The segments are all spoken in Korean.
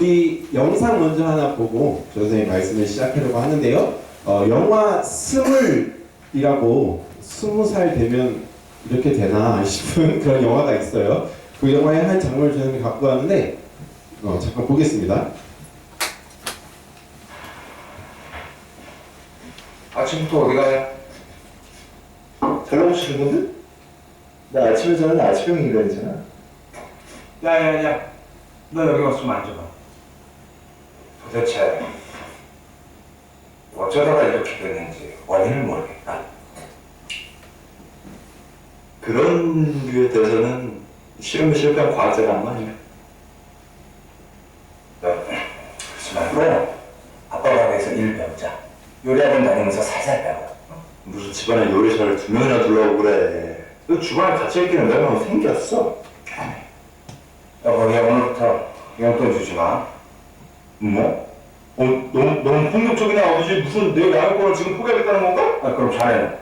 우리 영상 먼저 하나 보고 조 선생님 말씀을 시작하려고 하는데요. 영화 스물이라고 20살 되면 이렇게 되나 싶은 그런 영화가 있어요. 그 영화의 한 장면을 저는 갖고 왔는데 잠깐 보겠습니다. 아침부터 어디 가냐? 잘 나오시는 건데? 나 아침에 자는 아침형 인간이잖아. 야야야, 너 여기 와서 좀 앉아봐. 도대체 어쩌다가 이렇게 됐는지 원인을 모르겠다. 그런 류에 대해서는 실험에 실패한 과학자가 안 말이야. 너 그러지 말고 아빠가 위해서 일 배우자. 요리학원 다니면서 살살 배워. 무슨 집안에 요리사를 2명이나 두려고 그래. 너 주방에 갇혀있기는 내가 생겼어. 여보, 얘 오늘부터 용돈 주지 마. 뭐? 너무 폭력적이네 아버지. 무슨 내 양육권을 지금 포기하겠다는 건가? 아, 그럼 자네는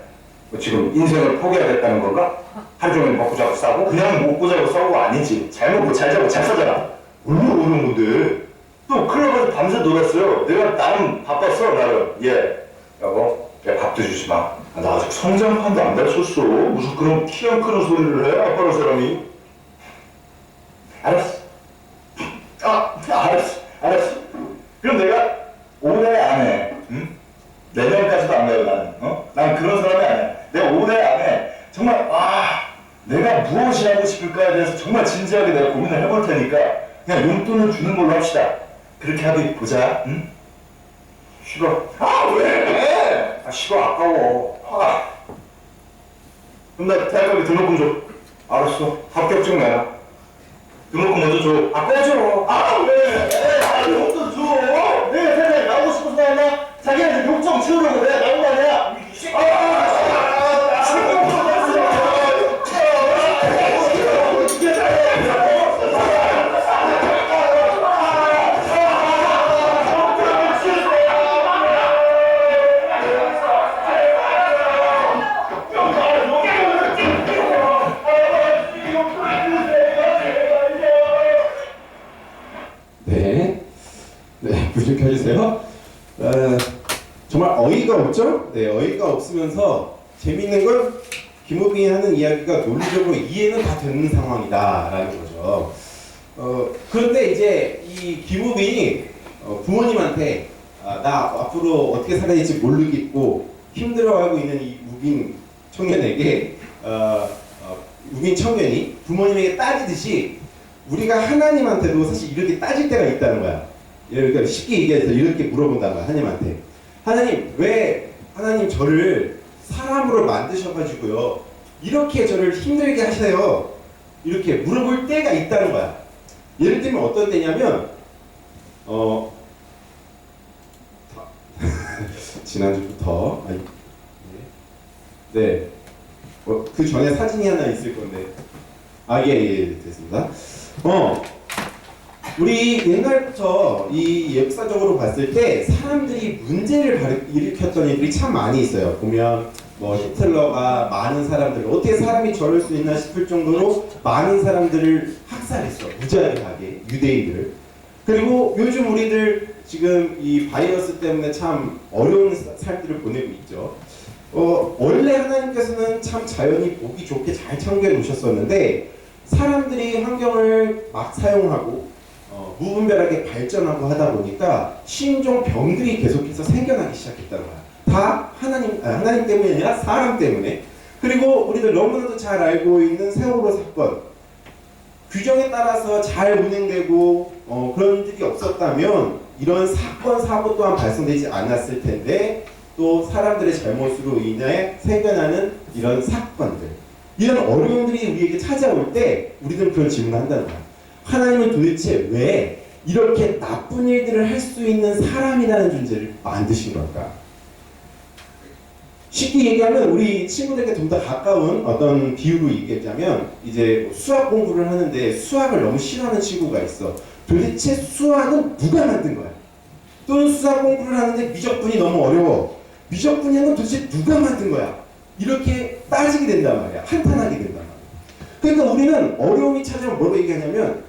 뭐 지금 인생을 포기하겠다는 건가? 하루 종일 먹고 자고 싸고? 그냥 먹고 자고 싸우고 아니지. 잘 먹고 잘 자고 잘 사잖아. 얼마나 어려운 건데. 또 클럽에서 밤새 놀았어요. 내가 나름 바빴어 나름. 예. 여보, 내 밥도 주지 마. 나 아직 성장판도 안 가르쳤어. 무슨 그런 키 안 크는 소리를 해? 아빠란 사람이. 알았어. 알았어. 그럼 내가 올해 안에, 응? 내년까지도 안 가요, 나는. 난 그런 사람이 아니야. 내가 올해 안에 정말, 내가 무엇이 하고 싶을까에 대해서 정말 진지하게 내가 고민을 해볼 테니까 그냥 용돈을 주는 걸로 합시다. 그렇게 하고 보자, 응? 싫어. 왜? 싫어, 아까워. 그럼 나 대학교에 등록금 줘. 알았어, 합격증 내놔. 등록금 먼저 줘. 꺼줘. 왜? 용돈 줘. 내가 세상에 나오고 싶어서 나왔나? 자기한테 욕정 치우려고 내가 나온 거 아니야? 네, 불 좀 켜주세요. 정말 어이가 없죠? 네, 어이가 없으면서 재밌는 건 김우빈이 하는 이야기가 논리적으로 이해는 다 되는 상황이다라는 거죠. 그런데 이제 이 김우빈이 부모님한테 나 앞으로 어떻게 살아야 될지 모르겠고 힘들어하고 있는 이 우빈 청년에게 우빈 청년이 부모님에게 따지듯이 우리가 하나님한테도 사실 이렇게 따질 때가 있다는 거야. 그러니까 쉽게 얘기해서 이렇게 물어본단 말이야, 하나님한테. 하나님, 왜 하나님 저를 사람으로 만드셔가지고요 이렇게 저를 힘들게 하세요? 이렇게 물어볼 때가 있다는 거야. 예를 들면 어떤 때냐면 지난주부터 그 전에 사진이 하나 있을 건데 예, 됐습니다. 우리 옛날부터 이 역사적으로 봤을 때 사람들이 문제를 일으켰던 일들이 참 많이 있어요. 보면 뭐 히틀러가 많은 사람들을 어떻게 사람이 저럴 수 있나 싶을 정도로 많은 사람들을 학살했어. 무자비하게 유대인들. 그리고 요즘 우리들 지금 이 바이러스 때문에 참 어려운 삶들을 보내고 있죠. 원래 하나님께서는 참 자연이 보기 좋게 잘 창조해 놓으셨었는데 사람들이 환경을 막 사용하고 무분별하게 발전하고 하다 보니까 신종 병들이 계속해서 생겨나기 시작했다는 거야. 다 하나님 때문이 아니라 사람 때문에. 그리고 우리들 너무나도 잘 알고 있는 세월호 사건. 규정에 따라서 잘 운행되고 그런 일이 없었다면 이런 사건, 사고 또한 발생되지 않았을 텐데 또 사람들의 잘못으로 인해 생겨나는 이런 사건들. 이런 어려움들이 우리에게 찾아올 때 우리는 그런 질문을 한다는 거야. 하나님은 도대체 왜 이렇게 나쁜 일들을 할 수 있는 사람이라는 존재를 만드신 걸까? 쉽게 얘기하면 우리 친구들에게 좀 더 가까운 어떤 비유로 얘기하자면 이제 수학 공부를 하는데 수학을 너무 싫어하는 친구가 있어. 도대체 수학은 누가 만든 거야? 또는 수학 공부를 하는데 미적분이 너무 어려워. 미적분이라는 건 도대체 누가 만든 거야? 이렇게 따지게 된단 말이야. 한탄하게 된단 말이야. 그러니까 우리는 어려움이 찾아오면 뭐라고 얘기하냐면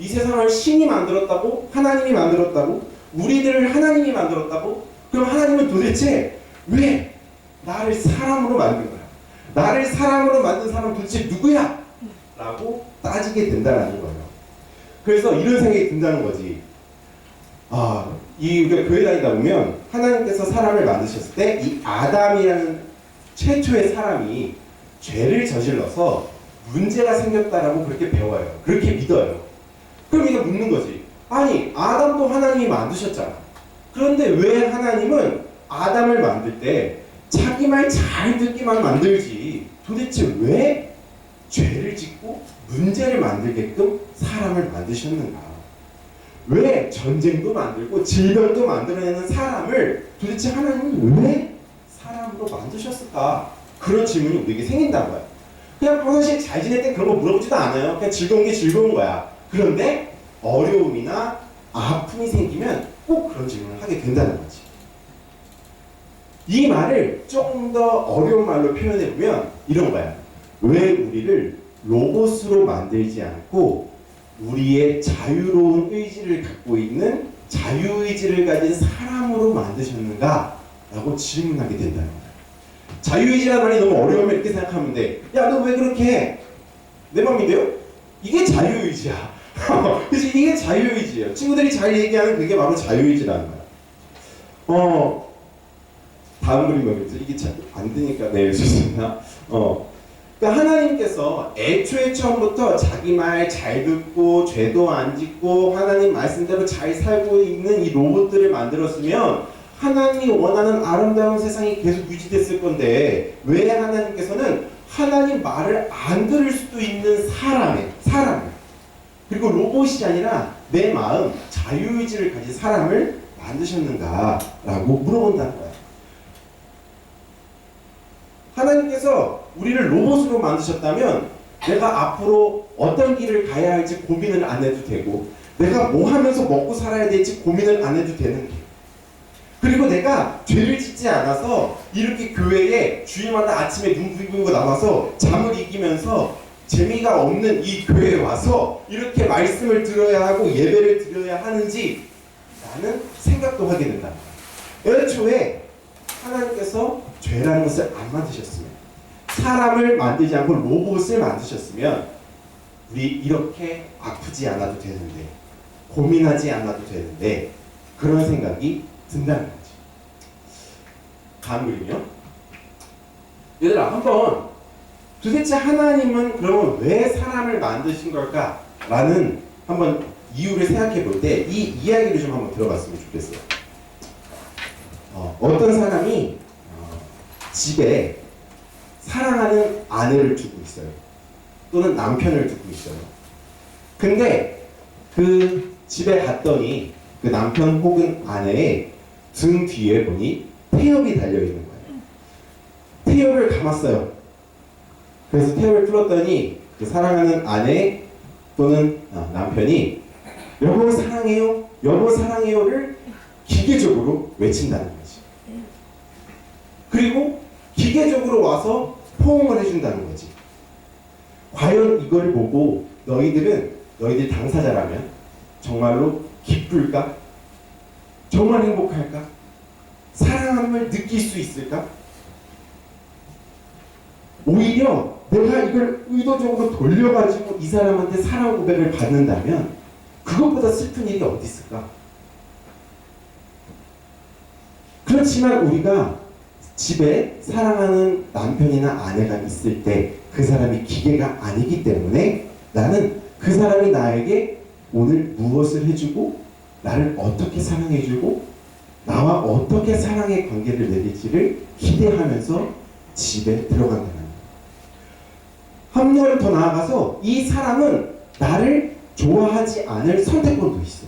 이 세상을 신이 만들었다고? 하나님이 만들었다고? 우리들을 하나님이 만들었다고? 그럼 하나님은 도대체 왜 나를 사람으로 만든 거야? 나를 사람으로 만든 사람은 도대체 누구야? 라고 따지게 된다는 거예요. 그래서 이런 생각이 든다는 거지. 우리가 교회 다니다 보면 하나님께서 사람을 만드셨을 때 이 아담이라는 최초의 사람이 죄를 저질러서 문제가 생겼다라고 그렇게 배워요. 그렇게 믿어요. 그럼 이거 묻는 거지. 아니, 아담도 하나님이 만드셨잖아. 그런데 왜 하나님은 아담을 만들 때 자기 말 잘 듣기만 만들지 도대체 왜 죄를 짓고 문제를 만들게끔 사람을 만드셨는가? 왜 전쟁도 만들고 질병도 만들어내는 사람을 도대체 하나님은 왜 사람으로 만드셨을까? 그런 질문이 우리에게 생긴다는 거야. 그냥 평상시에 잘 지낼 때 그런 거 물어보지도 않아요. 그냥 즐거운 게 즐거운 거야. 그런데 어려움이나 아픔이 생기면 꼭 그런 질문을 하게 된다는 거지. 이 말을 조금 더 어려운 말로 표현해보면 이런 거야. 왜 우리를 로봇으로 만들지 않고 우리의 자유로운 의지를 갖고 있는 자유의지를 가진 사람으로 만드셨는가? 라고 질문하게 된다는 거야. 자유의지라는 말이 너무 어려우면 이렇게 생각하면 돼. 야, 너 왜 그렇게 해? 내 맘인데요? 이게 자유의지야. 그치? 이게 자유의지예요. 친구들이 잘 얘기하는 그게 바로 자유의지라는 거야. 다음 그림 보겠죠? 이게 잘 안 되니까 네, 좋습니다. 그러니까 하나님께서 애초에 처음부터 자기 말 잘 듣고 죄도 안 짓고 하나님 말씀대로 잘 살고 있는 이 로봇들을 만들었으면 하나님이 원하는 아름다운 세상이 계속 유지됐을 건데 왜 하나님께서는 하나님 말을 안 들을 수도 있는 사람을 그리고 로봇이 아니라 내 마음 자유의지를 가진 사람을 만드셨는가라고 물어본다는 거야. 하나님께서 우리를 로봇으로 만드셨다면 내가 앞으로 어떤 길을 가야 할지 고민을 안 해도 되고 내가 뭐 하면서 먹고 살아야 될지 고민을 안 해도 되는 길. 그리고 내가 죄를 짓지 않아서 이렇게 교회에 주일마다 아침에 눈 부비고 나와서 잠을 이기면서 재미가 없는 이 교회에 와서 이렇게 말씀을 들어야 하고 예배를 드려야 하는지 라는 생각도 하게 된다. 애초에 하나님께서 죄라는 것을 안 만드셨으면 사람을 만들지 않고 로봇을 만드셨으면 우리 이렇게 아프지 않아도 되는데 고민하지 않아도 되는데 그런 생각이 든다는 거지. 다음 그림이요. 얘들아 한번 도대체 하나님은 그러면 왜 사람을 만드신 걸까? 라는 한번 이유를 생각해 볼 때 이 이야기를 좀 한번 들어봤으면 좋겠어요. 어떤 사람이 집에 사랑하는 아내를 두고 있어요. 또는 남편을 두고 있어요. 근데 그 집에 갔더니 그 남편 혹은 아내의 등 뒤에 보니 태엽이 달려있는 거예요. 태엽을 감았어요. 그래서 태엽을 풀었더니 그 사랑하는 아내 또는 남편이 여보 사랑해요, 여보 사랑해요를 기계적으로 외친다는 거지. 그리고 기계적으로 와서 포옹을 해준다는 거지. 과연 이걸 보고 너희들 당사자라면 정말로 기쁠까? 정말 행복할까? 사랑함을 느낄 수 있을까? 오히려 내가 이걸 의도적으로 돌려가지고 이 사람한테 사랑 고백을 받는다면 그것보다 슬픈 일이 어디 있을까? 그렇지만 우리가 집에 사랑하는 남편이나 아내가 있을 때 그 사람이 기계가 아니기 때문에 나는 그 사람이 나에게 오늘 무엇을 해주고 나를 어떻게 사랑해주고 나와 어떻게 사랑의 관계를 맺을지를 기대하면서 집에 들어간다는 거예요. 한 걸음 더 나아가서 이 사람은 나를 좋아하지 않을 선택권도 있어.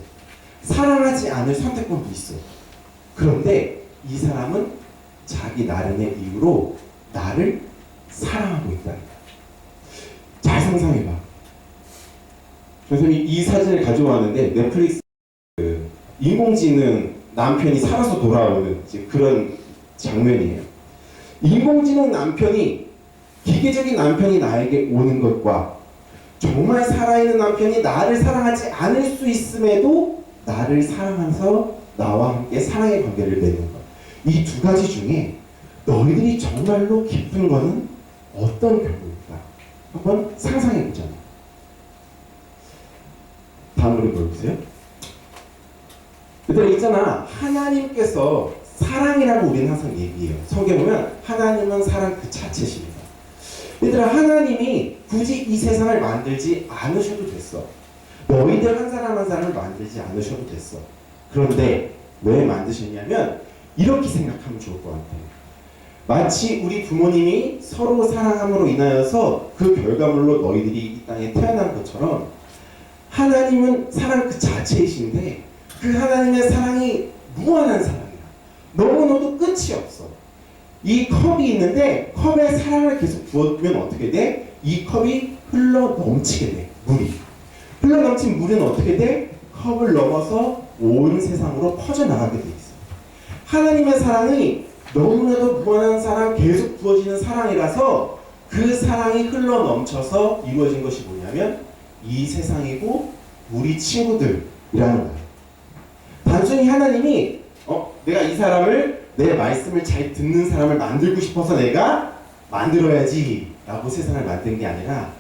사랑하지 않을 선택권도 있어. 그런데 이 사람은 자기 나름의 이유로 나를 사랑하고 있다는 거야. 잘 상상해봐. 선생님이 이 사진을 가져왔는데 넷플릭스 인공지능 남편이 살아서 돌아오는 그런 장면이에요. 인공지능 남편이 기계적인 남편이 나에게 오는 것과 정말 살아있는 남편이 나를 사랑하지 않을 수 있음에도 나를 사랑하면서 나와 함께 사랑의 관계를 맺는 것. 이 두 가지 중에 너희들이 정말로 기쁜 거는 어떤 결과일까? 한번 상상해 보자면. 다음으로 보여주세요. 얘들아 있잖아. 하나님께서 사랑이라고 우리는 항상 얘기해요. 성경에 보면 하나님은 사랑 그 자체십니다. 얘들아 하나님이 굳이 이 세상을 만들지 않으셔도 됐어. 너희들 한 사람 한 사람을 만들지 않으셔도 됐어. 그런데 왜 만드셨냐면 이렇게 생각하면 좋을 것 같아요. 마치 우리 부모님이 서로 사랑함으로 인하여서 그 결과물로 너희들이 이 땅에 태어난 것처럼 하나님은 사랑 그 자체이신데 그 하나님의 사랑이 무한한 사랑이야. 너무너도 끝이 없어. 이 컵이 있는데 컵에 사랑을 계속 부어두면 어떻게 돼? 이 컵이 흘러 넘치게 돼. 물이. 흘러 넘친 물은 어떻게 돼? 컵을 넘어서 온 세상으로 퍼져나가게 돼 있어. 하나님의 사랑이 너무나도 무한한 사랑, 계속 부어지는 사랑이라서 그 사랑이 흘러 넘쳐서 이루어진 것이 뭐냐면 이 세상이고 우리 친구들이라는 거예요. 단순히 하나님이 내가 이 사람을 내 말씀을 잘 듣는 사람을 만들고 싶어서 내가 만들어야지 라고 세상을 만든 게 아니라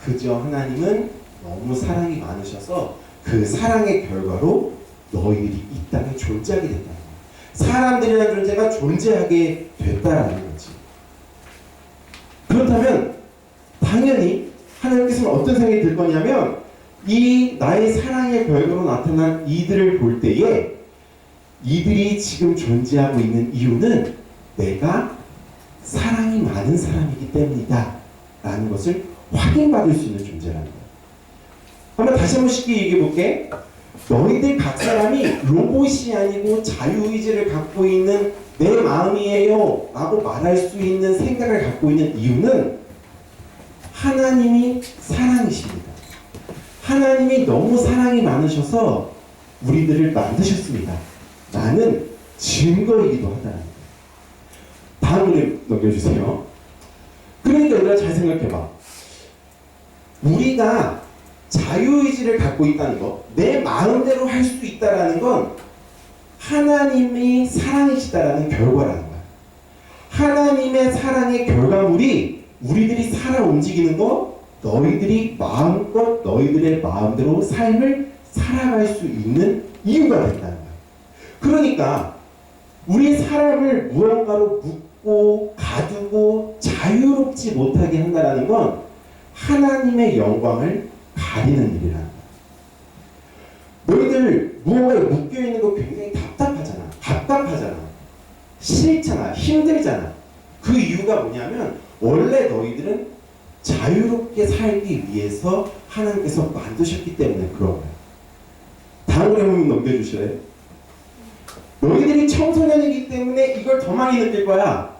그저 하나님은 너무 사랑이 많으셔서 그 사랑의 결과로 너희들이 이 땅에 존재하게 된다는 거예요. 사람들이라는 존재가 존재하게 됐다라는 거지. 그렇다면 당연히 하나님께서는 어떤 생각이 들 거냐면 이 나의 사랑의 결과로 나타난 이들을 볼 때에 이들이 지금 존재하고 있는 이유는 내가 사랑이 많은 사람이기 때문이다 라는 것을 확인받을 수 있는 존재라는 거예요. 한번 다시 한번 쉽게 얘기해 볼게. 너희들 각 사람이 로봇이 아니고 자유의지를 갖고 있는 내 마음이에요 라고 말할 수 있는 생각을 갖고 있는 이유는 하나님이 사랑이십니다. 하나님이 너무 사랑이 많으셔서 우리들을 만드셨습니다. 라는 증거이기도 하다는 거예요. 다음 그림 넘겨주세요. 그러니까 우리가 잘 생각해봐. 우리가 자유의지를 갖고 있다는 것, 내 마음대로 할 수 있다는 건 하나님이 사랑이시다라는 결과라는 거야. 하나님의 사랑의 결과물이 우리들이 살아 움직이는 거, 너희들이 마음껏 너희들의 마음대로 삶을 살아갈 수 있는 이유가 된다는 거야. 그러니까 우리 사람을 무언가로 묶고 가두고 자유롭지 못하게 한다는 건 하나님의 영광을 가리는 일이라는 거야. 너희들 무언가에 묶여있는 거 굉장히 답답하잖아. 싫잖아. 힘들잖아. 그 이유가 뭐냐면 원래 너희들은 자유롭게 살기 위해서 하나님께서 만드셨기 때문에 그런 거야. 다음 그림 넘겨주실래요? 너희들이 청소년이기 때문에 이걸 더 많이 느낄 거야.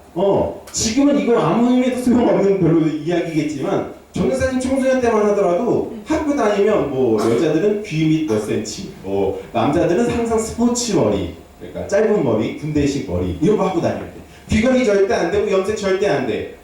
지금은 이걸 아무 의미에도 소용없는 별로 이야기겠지만 전도사님 청소년 때만 하더라도 학교 다니면 뭐 여자들은 귀 밑 몇 센치, 남자들은 항상 스포츠 머리, 그러니까 짧은 머리, 군대식 머리 이런 거 하고 다닐 때 귀걸이 절대 안 되고 염색 절대 안 돼.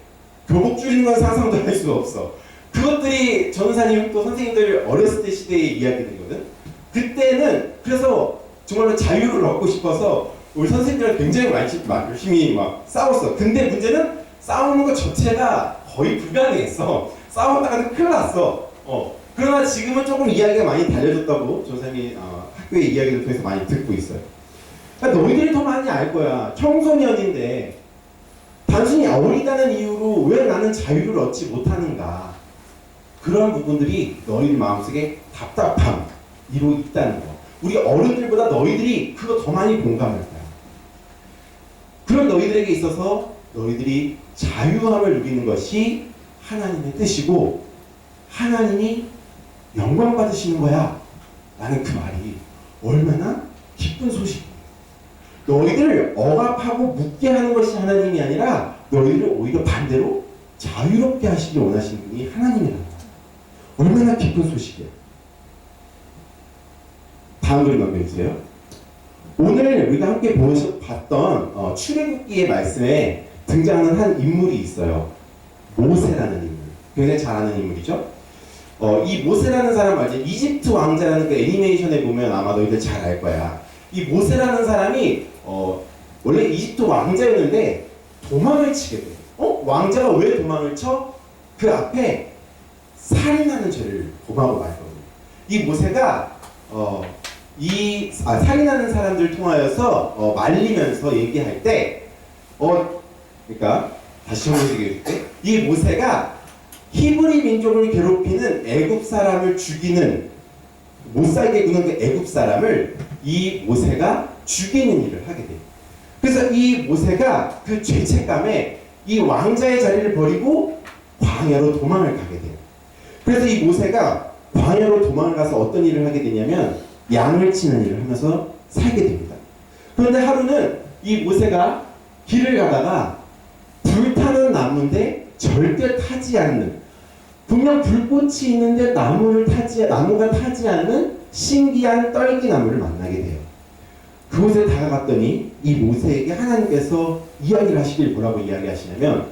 교복 줄이는 건 상상도 할 수가 없어. 그것들이 전도사님 또 선생님들 어렸을 때 시대의 이야기들이거든. 그때는 그래서 정말로 자유를 얻고 싶어서 우리 선생님들은 굉장히 열심히 막 싸웠어. 근데 문제는 싸우는 것 자체가 거의 불가능했어. 싸웠다가는 큰일 났어. 그러나 지금은 조금 이야기가 많이 달려졌다고 전사님이 학교의 이야기를 통해서 많이 듣고 있어요. 그러니까 너희들이 더 많이 알 거야. 청소년인데 단순히 어리다는 이유로 왜 나는 자유를 얻지 못하는가. 그런 부분들이 너희들 마음속에 답답함으로 있다는 거. 우리 어른들보다 너희들이 그거 더 많이 공감할 거야. 그런 너희들에게 있어서 너희들이 자유함을 누리는 것이 하나님의 뜻이고 하나님이 영광 받으시는 거야 라는 그 말이 얼마나 기쁜 소식이야. 너희들을 억압하고 묶게 하는 것이 하나님이 아니라 너희들을 오히려 반대로 자유롭게 하시길 원하시는 분이 하나님이라는 거야. 얼마나 기쁜 소식이야. 다음 그림 넘겨주세요. 오늘 우리가 함께 봤던 출애굽기의 말씀에 등장하는 한 인물이 있어요. 모세라는 인물. 굉장히 잘 아는 인물이죠. 이 모세라는 사람 알지? 이집트 왕자라는 그 애니메이션에 보면 아마 너희들 잘 알 거야. 이 모세라는 사람이 원래 이집트 왕자였는데 도망을 치게 돼. 왕자가 왜 도망을 쳐? 그 앞에 살인하는 죄를 범하고 말거든요. 이 모세가 살인하는 사람들 통하여서 말리면서 얘기할 때, 그러니까 다시 정리해 줄게. 이 모세가 히브리 민족을 괴롭히는 애굽 사람을 죽이는 못 살게 구는 그 애굽 사람을 이 모세가 죽이는 일을 하게 돼요. 그래서 이 모세가 그 죄책감에 이 왕자의 자리를 버리고 광야로 도망을 가게 돼요. 그래서 이 모세가 광야로 도망을 가서 어떤 일을 하게 되냐면 양을 치는 일을 하면서 살게 됩니다. 그런데 하루는 이 모세가 길을 가다가 불타는 나무인데 절대 타지 않는, 분명 불꽃이 있는데 나무가 타지 않는 신기한 떨기나무를 만나게 돼요. 그곳에 다가갔더니 이 모세에게 하나님께서 이야기를 하시길 뭐라고 이야기하시냐면,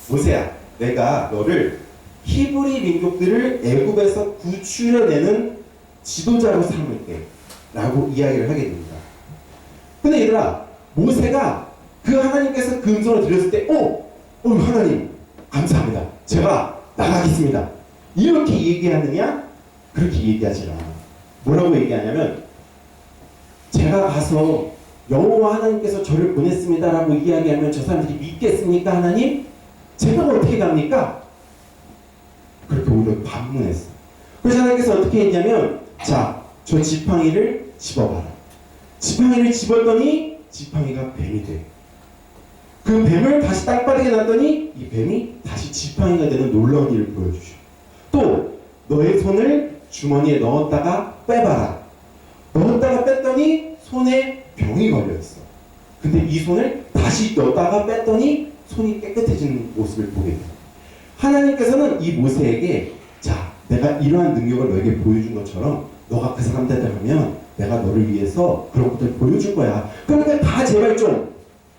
모세야, 내가 너를 히브리 민족들을 애굽에서 구출해내는 지도자로 삼을게 라고 이야기를 하게 됩니다. 근데 얘들아, 모세가 그 하나님께서 그 음성을 들렸을 때 하나님 감사합니다, 제가 나가겠습니다, 이렇게 얘기하느냐? 그렇게 얘기하지 않아. 뭐라고 얘기하냐면, 제가 가서 여호와 하나님께서 저를 보냈습니다라고 이야기하면 저 사람들이 믿겠습니까? 하나님? 제가 어떻게 갑니까? 그렇게 오히려 반문했어. 그래서 하나님께서 어떻게 했냐면, 자, 저 지팡이를 집어봐라. 지팡이를 집었더니 지팡이가 뱀이 돼. 그 뱀을 다시 땅바닥에 놨더니 이 뱀이 다시 지팡이가 되는 놀라운 일을 보여주셔. 또 너의 손을 주머니에 넣었다가 빼봐라. 넣었다가 뺐더니 손에 병이 걸려있어. 근데 이 손을 다시 넣었다가 뺐더니 손이 깨끗해지는 모습을 보게 돼. 하나님께서는 이 모세에게, 자, 내가 이러한 능력을 너에게 보여준 것처럼 너가 그 사람들한테 하면 내가 너를 위해서 그런 것들을 보여줄 거야. 그러니까 다 제발 좀,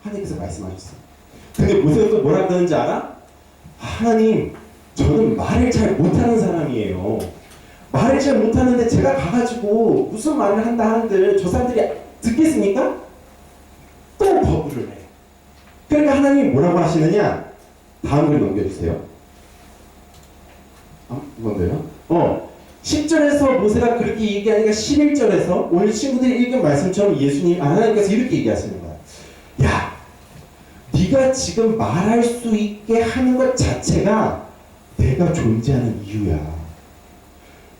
하나님께서 말씀하셨어. 근데 모세가 또 뭐라 그러는지 알아? 하나님, 저는 말을 잘 못하는 사람이에요. 말을 잘 못하는데 제가 가가지고 무슨 말을 한다 하는데 저 사람들이 듣겠습니까? 또 거부를 해. 그러니까 하나님이 뭐라고 하시느냐? 다음 글 넘겨주세요. 이건데요? 10절에서 모세가 그렇게 얘기하니까 11절에서 오늘 친구들이 읽은 말씀처럼 하나님께서 이렇게 얘기하시는 거야. 야, 네가 지금 말할 수 있게 하는 것 자체가 내가 존재하는 이유야.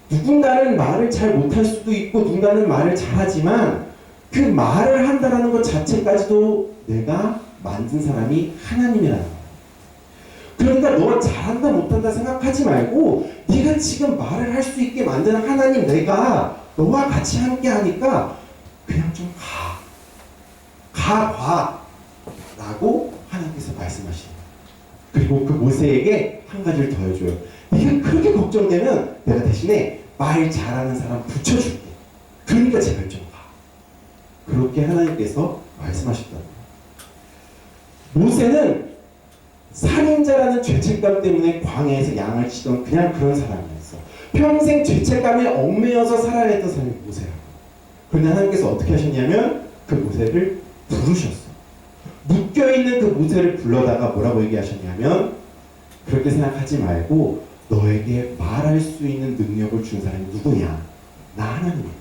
누군가는 말을 잘 못할 수도 있고 누군가는 말을 잘하지만 그 말을 한다는 것 자체까지도 내가 만든 사람이 하나님이라는 거야. 그러니까 너가 잘한다 못한다 생각하지 말고 네가 지금 말을 할 수 있게 만든 하나님, 내가 너와 같이 함께 하니까 그냥 좀 봐 라고 하나님께서 말씀하시는 거야. 그리고 그 모세에게 한 가지를 더 해줘요. 네가 그렇게 걱정되면 내가 대신에 말 잘하는 사람 붙여줄게. 그러니까 제발 좀 가. 그렇게 하나님께서 말씀하셨다는 거예요. 모세는 살인자라는 죄책감 때문에 광야에서 양을 치던 그냥 그런 사람이었어. 평생 죄책감에 얽매여서 살아냈던 사람이 모세라고. 그런데 하나님께서 어떻게 하셨냐면 그 모세를 부르셨어. 묶여있는 그 모세를 불러다가 뭐라고 얘기하셨냐면, 그렇게 생각하지 말고 너에게 말할 수 있는 능력을 준 사람이 누구냐? 나 하나님이야.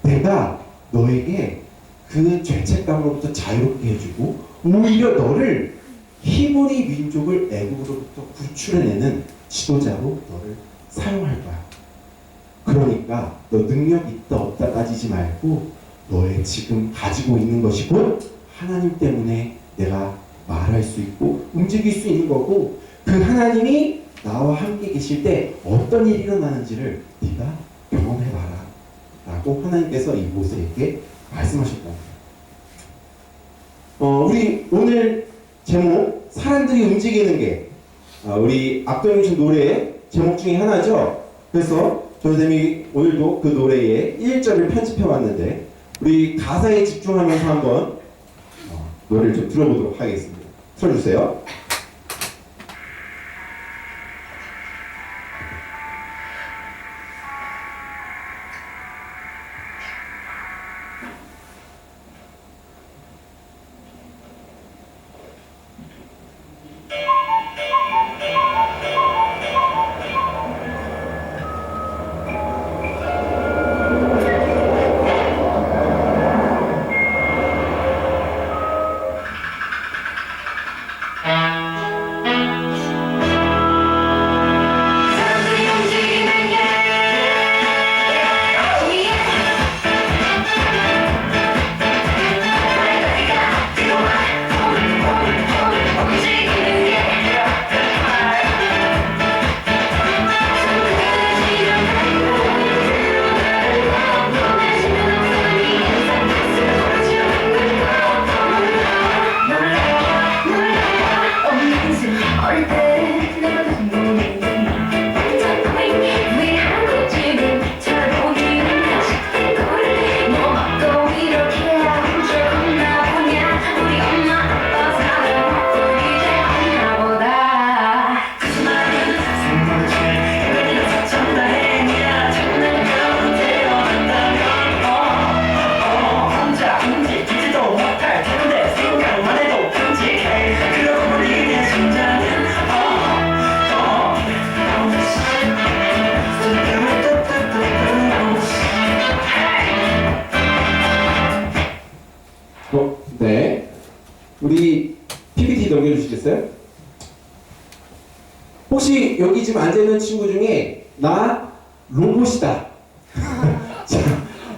내가 너에게 그 죄책감으로부터 자유롭게 해주고 오히려 너를 히브리 민족을 애굽으로부터 구출해내는 지도자로 너를 사용할 거야. 그러니까 너 능력 있다 없다 따지지 말고 너의 지금 가지고 있는 것이 곧 하나님 때문에 내가 말할 수 있고 움직일 수 있는 거고, 그 하나님이 나와 함께 계실 때 어떤 일이 일어나는지를 네가 경험해봐라 라고 하나님께서 이 모세에게 말씀하셨다. 우리 오늘 제목, 사람들이 움직이는 게 우리 악동영신 노래의 제목 중에 하나죠. 그래서 선생님이 오늘도 그 노래의 1절을 편집해 왔는데 우리 가사에 집중하면서 한번 노래를 좀 들어보도록 하겠습니다. 틀어주세요. 네. 우리 PPT 넘겨주시겠어요? 혹시 여기 지금 앉아있는 친구 중에 나 로봇이다. 자,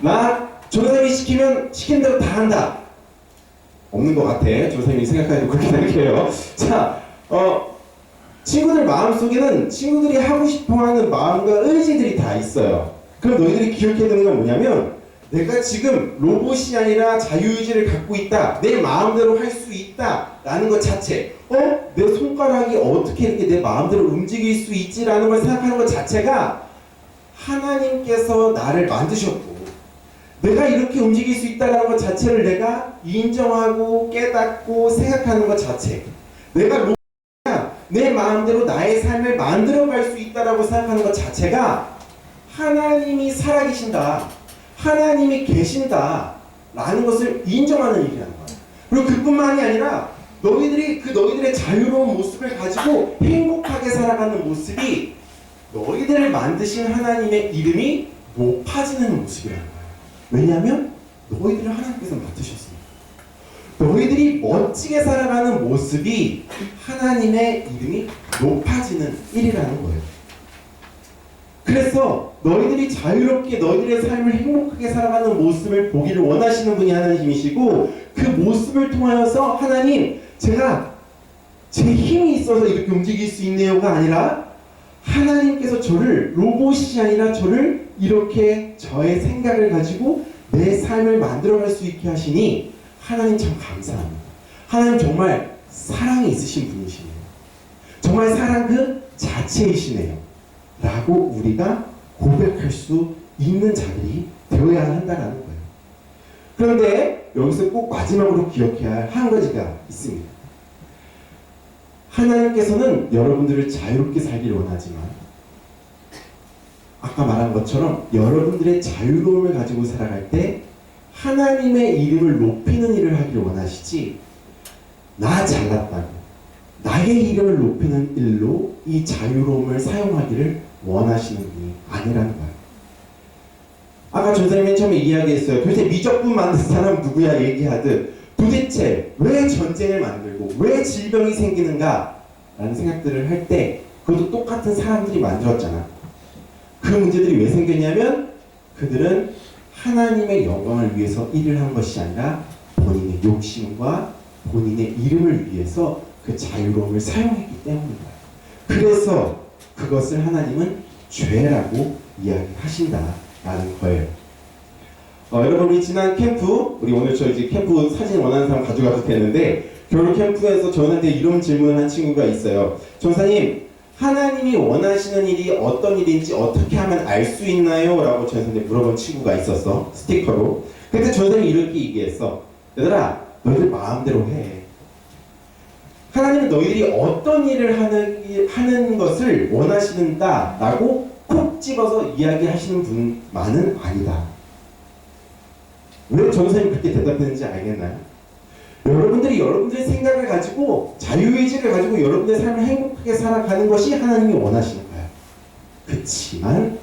나 조선생님이 시킨 대로 다 한다. 없는 것 같아. 조선생님이 생각하기도 그렇게 생각해요. 자, 친구들 마음속에는 친구들이 하고 싶어하는 마음과 의지들이 다 있어요. 그럼 너희들이 기억해야 되는 건 뭐냐면 내가 지금 로봇이 아니라 자유의지를 갖고 있다. 내 마음대로 할 수 있다. 라는 것 자체. 내 손가락이 어떻게 이렇게 내 마음대로 움직일 수 있지라는 걸 생각하는 것 자체가 하나님께서 나를 만드셨고 내가 이렇게 움직일 수 있다는 것 자체를 내가 인정하고 깨닫고 생각하는 것 자체. 내가 로봇이야. 내 마음대로 나의 삶을 만들어갈 수 있다라고 생각하는 것 자체가 하나님이 살아계신다. 하나님이 계신다. 라는 것을 인정하는 일이라는 거예요. 그리고 그뿐만이 아니라 너희들의 자유로운 모습을 가지고 행복하게 살아가는 모습이 너희들을 만드신 하나님의 이름이 높아지는 모습이라는 거예요. 왜냐하면 너희들을 하나님께서 맡으셨습니다. 너희들이 멋지게 살아가는 모습이 하나님의 이름이 높아지는 일이라는 거예요. 그래서 너희들이 자유롭게 너희들의 삶을 행복하게 살아가는 모습을 보기를 원하시는 분이 하나님이시고 그 모습을 통하여서 하나님 제가 제 힘이 있어서 이렇게 움직일 수 있네요가 아니라 하나님께서 저를 로봇이 아니라 저를 이렇게 저의 생각을 가지고 내 삶을 만들어갈 수 있게 하시니 하나님 참 감사합니다. 하나님 정말 사랑이 있으신 분이시네요. 정말 사랑 그 자체이시네요. 라고 우리가 고백할 수 있는 자들이 되어야 한다는 거예요. 그런데 여기서 꼭 마지막으로 기억해야 할 한 가지가 있습니다. 하나님께서는 여러분들을 자유롭게 살기를 원하지만 아까 말한 것처럼 여러분들의 자유로움을 가지고 살아갈 때 하나님의 이름을 높이는 일을 하기를 원하시지 나 잘났다고 나의 이름을 높이는 일로 이 자유로움을 사용하기를 원하시는 분이 아니라는 거예요. 아까 전사님 맨 처음에 이야기했어요. 도대체 미적분 만든 사람 누구야 얘기하듯 도대체 왜 전쟁을 만들고 왜 질병이 생기는가 라는 생각들을 할 때 그것도 똑같은 사람들이 만들었잖아. 그 문제들이 왜 생겼냐면 그들은 하나님의 영광을 위해서 일을 한 것이 아니라 본인의 욕심과 본인의 이름을 위해서 그 자유로움을 사용했기 때문입니다. 그래서 그것을 하나님은 죄라고 이야기하신다라는 거예요. 여러분 우리 지난 캠프 우리 오늘 저 이제 캠프 사진 원하는 사람 가져가도 되는데 겨울 캠프에서 저한테 이런 질문을 한 친구가 있어요. 전사님 하나님이 원하시는 일이 어떤 일인지 어떻게 하면 알 수 있나요? 라고 전사님한테 물어본 친구가 있었어. 스티커로. 그때 전사님이 이렇게 얘기했어. 얘들아 너희들 마음대로 해. 하나님은 너희들이 어떤 일을 하는 것을 원하시는다 라고 콕 집어서 이야기하시는 분만은 아니다. 왜 전사님이 그렇게 대답했는지 알겠나요? 여러분들이 여러분들의 생각을 가지고 자유의지를 가지고 여러분들의 삶을 행복하게 살아가는 것이 하나님이 원하시는 거예요. 그렇지만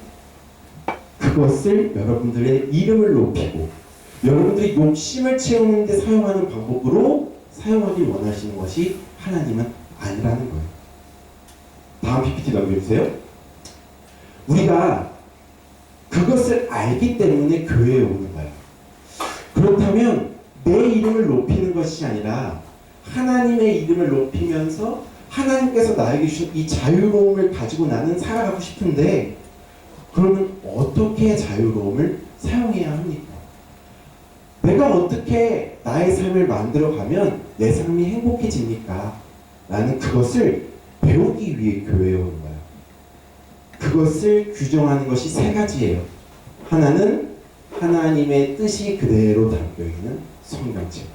그것을 여러분들의 이름을 높이고 여러분들이 욕심을 채우는 데 사용하는 방법으로 사용하길 원하시는 것이 하나님은 아니라는 거예요. 다음 PPT 넘겨주세요. 우리가 그것을 알기 때문에 교회에 오는 거예요. 그렇다면 내 이름을 높이는 것이 아니라 하나님의 이름을 높이면서 하나님께서 나에게 주신 이 자유로움을 가지고 나는 살아가고 싶은데 그러면 어떻게 자유로움을 사용해야 합니까? 내가 어떻게 나의 삶을 만들어가면 내 삶이 행복해집니까? 라는 그것을 배우기 위해 교회에 오는 거예요. 그것을 규정하는 것이 세 가지예요. 하나는 하나님의 뜻이 그대로 담겨있는 성경책.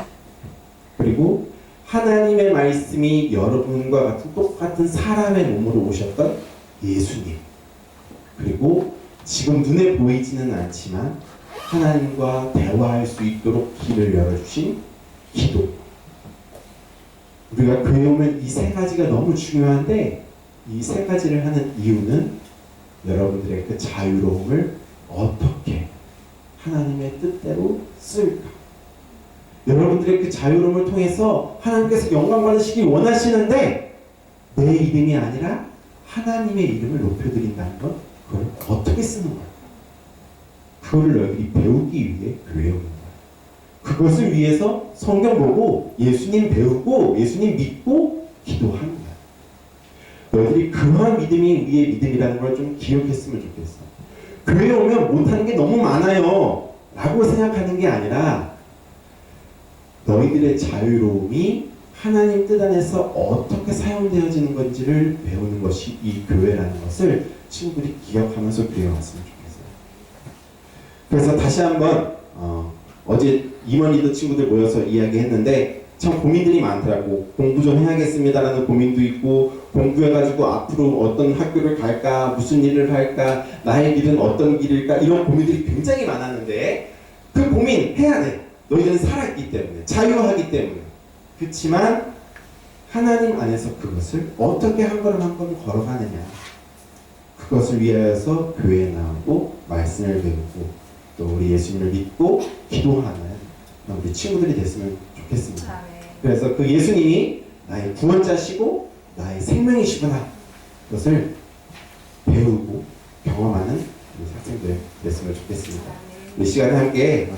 그리고 하나님의 말씀이 여러분과 같은 똑같은 사람의 몸으로 오셨던 예수님. 그리고 지금 눈에 보이지는 않지만 하나님과 대화할 수 있도록 길을 열어주신 기도. 우리가 교회 오면 이 세 가지가 너무 중요한데 이 세 가지를 하는 이유는 여러분들의 그 자유로움을 어떻게 하나님의 뜻대로 쓸까? 여러분들의 그 자유로움을 통해서 하나님께서 영광 받으시기 원하시는데 내 이름이 아니라 하나님의 이름을 높여드린다는 건 그걸 어떻게 쓰는 거야? 그거를 너희들이 배우기 위해 교회에 오는 거야. 그것을 위해서 성경 보고 예수님 배우고 예수님 믿고 기도하는 거야. 너희들이 그러한 믿음이 우리의 믿음이라는 걸 좀 기억했으면 좋겠어. 교회에 오면 못하는 게 너무 많아요 라고 생각하는 게 아니라 너희들의 자유로움이 하나님 뜻 안에서 어떻게 사용되어지는 건지를 배우는 것이 이 교회라는 것을 친구들이 기억하면서 교회에 왔으면 좋겠어요. 그래서 다시 한번 어제 임원리더 친구들 모여서 이야기했는데 참 고민들이 많더라고. 공부 좀 해야겠습니다라는 고민도 있고, 공부해가지고 앞으로 어떤 학교를 갈까, 무슨 일을 할까, 나의 길은 어떤 길일까, 이런 고민들이 굉장히 많았는데 그 고민 해야 돼. 너희들은 살아있기 때문에, 자유하기 때문에. 그렇지만 하나님 안에서 그것을 어떻게 한 걸음 한 걸음 걸어가느냐, 그것을 위하여서 교회에 나오고 말씀을 배우고 또 우리 예수님을 믿고 기도하는 우리 친구들이 됐으면 좋겠습니다. 그래서 그 예수님이 나의 구원자시고 나의 생명이시구나, 그것을 배우고 경험하는 우리 학생들 됐으면 좋겠습니다. 이 시간에 함께